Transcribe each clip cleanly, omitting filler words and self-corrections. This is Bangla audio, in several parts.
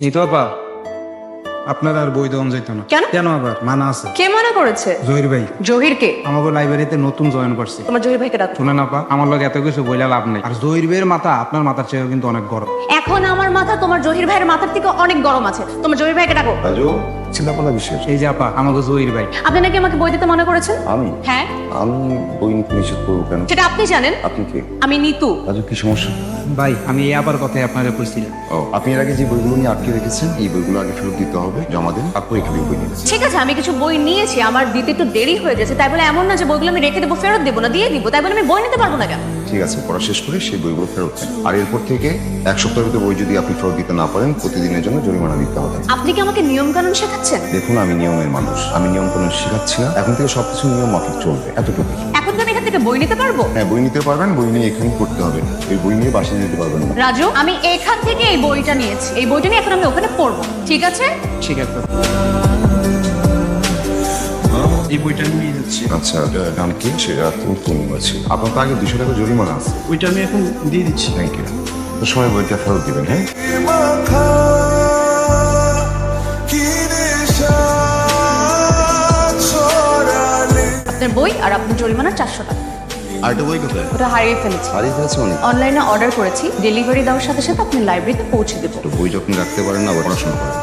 এই তো আপা আপনার আর বই দেওয়া যেত না। কেন? কেন আবার মানা আছে? কে মানা করেছে? জহির ভাই জহির কে? আমাকে লাইব্রেরিতে নতুন জয়েন করছে। তোমার জহির ভাইকে ডাকো। শুনেন আপা, আমার লগে এত কিছু বইলা লাভ নেই। আর জহির ভাইয়ের মাথা আপনার মাথার চেয়েও কিন্তু অনেক গরম। এখন আমার মাথা তোমার জহির ভাইয়ের মাথার থেকে অনেক গরম আছে। তোমার জহির ভাইকে ডাকো। রাজু চিন্তাপালা বিশেষ এই যে আপা আমাকে জহির ভাই। আপনি নাকি আমাকে বই দিতে মনে করেছেন? আমি হ্যাঁ, আমি বই নিতে নিষেধ করবো কেন? সেটা আপনি জানেন। আপনি কে? আমি নিতু। রাজু কি সমস্যা? ভাই আমি এই আবার কথাই আপনারা কইছিলাম। ও আপনি এর আগে যে বইগুলো নিয়ে আটকে রেখেছেন এই বইগুলো আগে ফেরত দিতে হবে, জমা দেন, তারপর এখানে বই নিন। ঠিক আছে, আমি কিছু বই নিয়েছি, আমার দিতে একটু দেরি হয়ে গেছে, তাই বলে এমন না যে বইগুলো আমি রেখে দেবো, ফেরত দেবো না, দিয়ে দিব, তাই বলে আমি বই নিতে পারবো না কেন? ঠিক আছে, পড়া শেষ করে সেই বইগুলো ফেরত দেন। আর এরপর থেকে এক সপ্তাহের ভিতরে বই যদি আপনি ফেরত দিতে না পারেন প্রতিদিনের জন্য জরিমানা দিতে হবে। আপনি কি আমাকে নিয়ম কানুন শেখাচ্ছেন? দেখুন আমি নিয়মের মানুষ, আমি নিয়ম কানুন শেখাচ্ছি না, এখন থেকে সবকিছু নিয়ম মাফিক চলবে, এতটুকু। এখন তো আমি এখান থেকে বই নিতে পারবো? হ্যাঁ বই নিতে পারবেন, বই নিয়ে এখানে পড়তে হবে, এই বই নিয়ে বাসায় যেতে পারবেন না। রাজু, আমি এখান থেকে এই বইটা নিয়েছি, এই বইটা নিয়ে এখন আমি ওখানে পড়বো, ঠিক আছে? ঠিক আছে এই বইটা আমি নিয়ে যাচ্ছি। আচ্ছা নাম কি? সেটা তুমি ফোন আছে, আপনার তো আগে 200 টাকা জরিমানা আছে। ওইটা আমি এখন দিয়ে দিচ্ছি। Thank you. তো সময় বইটা ফেরত দিবেন। হ্যাঁ আপনার বই আর আপনার জরিমানা 400 টাকা। আরেকটা বই কোথায়? ওটা হারিয়ে ফেলেছি। হারিয়ে ফেলেছে অনেক। অনলাইনে অর্ডার করেছি, ডেলিভারি দেওয়ার সাথে সাথে আপনি লাইব্রেরিতে পৌঁছে দেবো। তো বই যখন রাখতে পারেন না আবার পড়াশোনা করেন।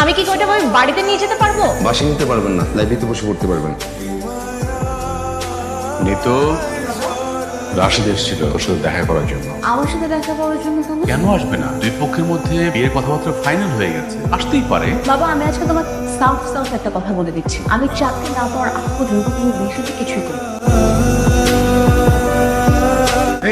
আমি কি ওইটা বই বাড়িতে নিয়ে যেতে পারবো? বাসে নিতে পারবেন না, লাইব্রেরিতে বসে পড়তে পারবেন। নিতো রাশিদ এসেছিল ওর সাথে দেখা করার জন্য। আমার সাথে দেখা করার জন্য কেন? কেন আসবে না? দুই পক্ষের মধ্যে বিয়ের কথাবার্তা ফাইনাল হয়ে গেছে, আসতেই পারে। বাবা, আমি আজকে তোমার সাফ একটা কথা বলে দিচ্ছি, আমি চাকরি না পাওয়ার আগ পর্যন্ত তুমি বিষয়টি কিছুই করো।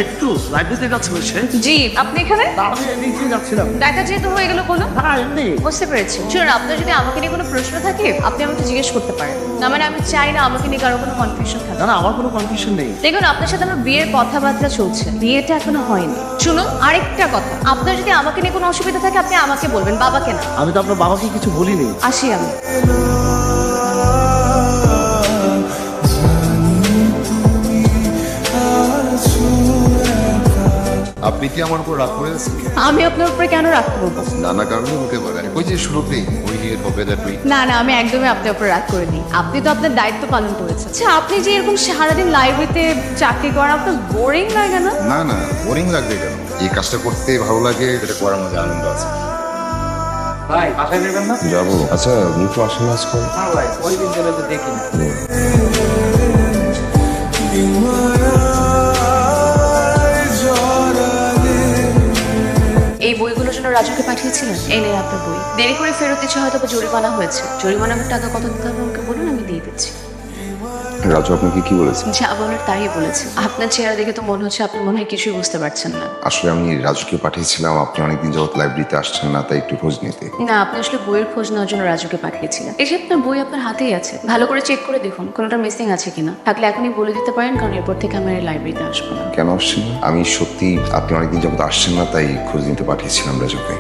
একটু লাইব্রেরিতে যাচ্ছে বলছে। জি, আপনি এখানে আমি এদিকে যাচ্ছিলাম। দেখা যেহেতু হয়ে গেল বলো। না এমনি। বুঝতে পেরেছি। শুনুন, আপনার যদি আমাকে নিয়ে কোনো প্রশ্ন থাকে আপনি আমাকে জিজ্ঞেস করতে পারেন। না মানে আমি চাই না আমাকে নিয়ে কারো কোনো কনফিউশন থাকে। না না আমার কোনো কনফিউশন নেই। দেখুন, আপনার সাথে আমার বিয়ের কথাবার্তা চলছে, বিয়েটা এখনো হয়নি। শুনুন, আরেকটা কথা, আপনার যদি আমাকে নিয়ে কোনো অসুবিধা থাকে আপনি আমাকে বলবেন, বাবাকে না। আমি তো আপনার বাবাকে কিছু বলিনি। আসি আমি। আপনি কি আমার উপর রাগ করে আছেন? আমি আপনার উপরে কেন রাগ করবো? নানা কারণে হতে পারে। ওই যে শুরুতেই বই নিয়ে হবে তুই। না না, আমি একদমই আপনার উপর রাগ করিনি। আপনি তো আপনার দায়িত্ব পালন করেছেন। আচ্ছা, আপনি যে এরকম সারাদিন লাইব্রেরিতে চাকরি করেন, আপনার বোরিং লাগে না? না না বোরিং লাগবে কেন? এই কাজটা করতে ভালো লাগে, এটা করার মধ্যে আনন্দ আছে। ভাই বাসায় যাবেন না? যাবো। আচ্ছা নিতু আসলে আজকাল না ভাই, ওই দিন গেলে তো দেখি না। এই বইগুলোর জন্য রাজুকে পাঠিয়েছিলেন, এই নেই আপনার বই। দেরি করে ফেরত দিচ্ছে, হয়তো বা জরিমানা হয়েছে। জরিমানার টাকা কত দিতে হবে আমাকে বলুন, আমি দিয়ে দিচ্ছি। রাজু আপনাকে কি বলেছে? যা বলার তাই বলেছে। আপনার চেহারা দেখে তো মনে হচ্ছে আপনি মনে হয় কিছুই বুঝতে পারছেন না। আসলে আমি রাজুকে পাঠিয়েছিলাম, আপনি অনেকদিন যাবত লাইব্রেরিতে আসছেন না, তাই একটু খোঁজ নিতে। না, আপনি আসলে বইয়ের খোঁজ নেওয়ার জন্য রাজুকে পাঠিয়েছিলেন। এই যে আপনার বই আপনার হাতেই আছে, ভালো করে চেক করে দেখুন কোনোটা মিসিং আছে কিনা। থাকলে এখনই বলে দিতে পারেন, কারণ এরপর থেকে আমি আর লাইব্রেরিতে আসবো না। কেন আসছেন না? আমি সত্যি আপনি অনেকদিন যাবত আসছেন না, তাই খোঁজ নিতে পাঠিয়েছিলাম রাজুকে।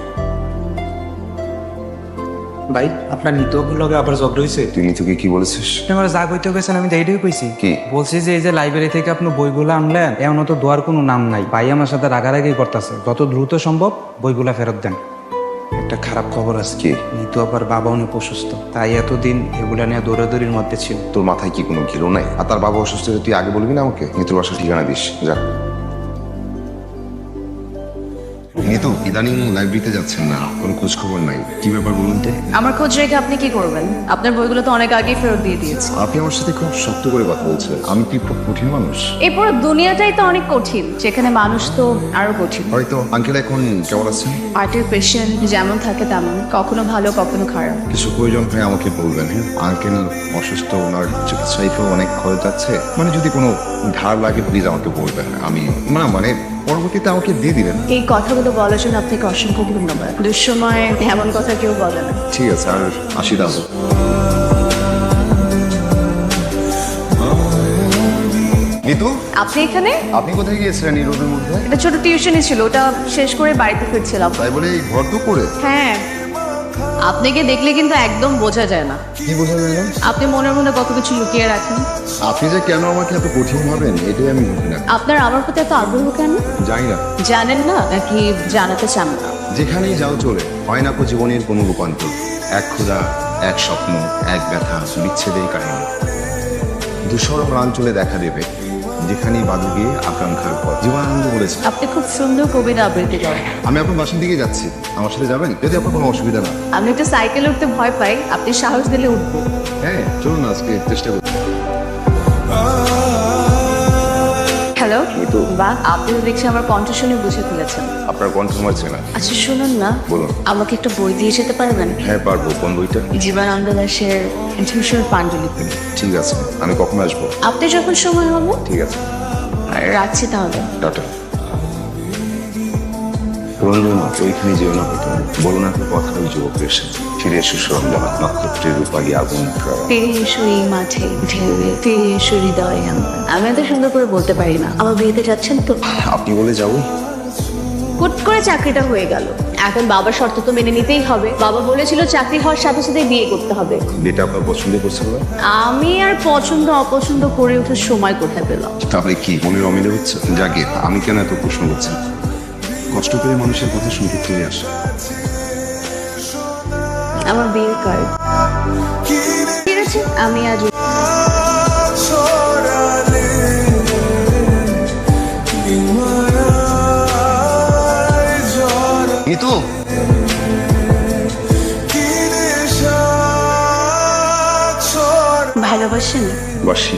ভাই আপনার নিতোর লগে আবার ঝগড়া হয়েছে? তুই নিতুকে কি বলেছিস? আপনি আমার যা কইতে গেছেন আমি এইটাই কইছি। কি? বলছি যে এই যে লাইব্রেরি থেকে আপনি বইগুলো আনলেন, এমন তো দোয়ার কোনো নাম নাই। ভাই আমার সাথে রাগারাগি করতেছে, যত দ্রুত সম্ভব বইগুলা ফেরত দেন। একটা খারাপ খবর আছে কি, নিতু আবার বাবা অনেক অসুস্থ, তাই এতদিন এগুলা নিয়ে দৌড়াদৌড়ির মধ্যে ছিল। তোর মাথায় কি কোনো ঘিরো নাই? আর তার বাবা অসুস্থ হলে তুই আগে বলবি না আমাকে? নিতুর বাসার ঠিকানা দিস, যা। নিতু ইদানিং লাইব্রেরিতে যাচ্ছেন না, কোনো খোঁজ খবর নাই, কি ব্যাপার বলুন তো? আমার খোঁজ রেখে আপনি কি করবেন? আপনার বইগুলো তো অনেক আগেই ফেরত দিয়ে দিয়েছে। আপনি আমার সাথে খুব শক্ত করে কথা বলছেন, আমি কি খুব কঠিন মানুষ? এই পুরো দুনিয়াটাই তো অনেক কঠিন, যেখানে মানুষ তো আরো কঠিন। হয়তো। আঙ্কেল এখন কেমন আছেন? আর্টের পেশেন্ট যেমন থাকে তেমন, কখনো ভালো কখনো খারাপ। কিছু প্রয়োজন হয় আমাকে বলবেন। হ্যাঁ আঙ্কেল অসুস্থ, ওনার চিকিৎসায়তেও অনেক খরচ আছে, মানে যদি কোনো ধার লাগে প্লিজ আমাকে বলবেন। আমি না মানে পরবর্তীতে আমাকে দিয়ে দিবেন। এই কথাগুলো বলার জন্য আপনাকে অসংখ্য ধন্যবাদ। দুঃসময়ে এমন কথা কেউ বলে না। ঠিক আছে, আর আসি তাহলে। নিতু আপনি এখানে? আপনি কোথায় গিয়েছিলেন এই রোদের মধ্যে? একটা ছোট টিউশনই ছিল, ওটা শেষ করে বাড়িতে ফিরছিলাম। তাই বলে এই ঘর তো করে? হ্যাঁ, আপনাকে দেখলে কিন্তু একদম বোঝা যায় না কি বোঝা যায় না? আপনি মনের মধ্যে কত কিছু লুকিয়ে রাখেন। আপনি যে কেন আমাকে এত কঠিন ভাবেন এটাই আমি বুঝি না। আপনার আমার প্রতি এত আগ্রহ কেন? জানি না, জানেন না নাকি জানাতে চান না? যেখানেই যাও চলে, হয় না কো জীবনের কোনো রূপান্তর। এক ক্ষুধা, এক স্বপ্ন, এক ব্যথা, বিচ্ছেদের কাহিনী। ধূসর চলে দেখা দেবে যেখানেই বাদু গিয়ে আকাঙ্ক্ষার পর। জীবনানন্দ বলেছে। আপনি খুব সুন্দর কবিতা আবৃত্তি করেন। আমি আপনার বাসার দিকে যাচ্ছি, আমার সাথে যাবেন? যদি আপনার কোনো অসুবিধা না। আমি একটা সাইকেলে উঠতে ভয় পাই, আপনি সাহস দিলে উঠবো। হ্যাঁ চলুন আজকে চেষ্টা করি। হ্যালো মিতু। বাহ, আপনি তো দেখছি আমার কণ্ঠ শুনে বুঝে ফেলেছেন। আপনার কণ্ঠ আমার চেনা। আচ্ছা শুনুন না, বলুন। আমাকে একটা বই দিয়ে যেতে পারবেন? হ্যাঁ পারবো। কোন বইটা? জীবনানন্দ দাশের ইন্টারন্যাশনাল পাণ্ডুলিপি। ঠিক আছে, আমি কখন আসবো? আপনি যখন সময় হবে। ঠিক আছে, আর রাখছি তাহলে। টাটা। রঞ্জন ওইখানে যেও না হতো, বলো না তো কথা ওই যুবকের সাথে। ফিরে এসো সরঞ্জামা, নক্ষত্রের রূপালী আগুন প্রায়। ফিরে এসো এই মাঠে ঢেউয়ে, ফিরে এসো হৃদয়ে আমার। আমি এত সুন্দর করে বলতে পারি না। আমার বিয়েতে যাচ্ছেন তো? আপনি বলে যাবো? হুট করে চাকরিটা হয়ে গেল, এখন বাবার শর্ত তো মেনে নিতেই হবে। বাবা বলেছিল চাকরি হওয়ার সাথে সাথে বিয়ে করতে হবে। যেটা আপনার পছন্দ করছে না? আমি আর পছন্দ অপছন্দ করে ওঠার সময় কোথায় পেলাম? তাহলে কি মনের অমিলে হচ্ছে? যাকে আমি কেন এত প্রশ্ন করছি? কষ্ট করে মানুষের কথা শুনতে চলে আসে। আমার বিয়ের কার্ড। ঠিক আছে, আমি আজ মিতু, ভালোবাসেন। বাসি।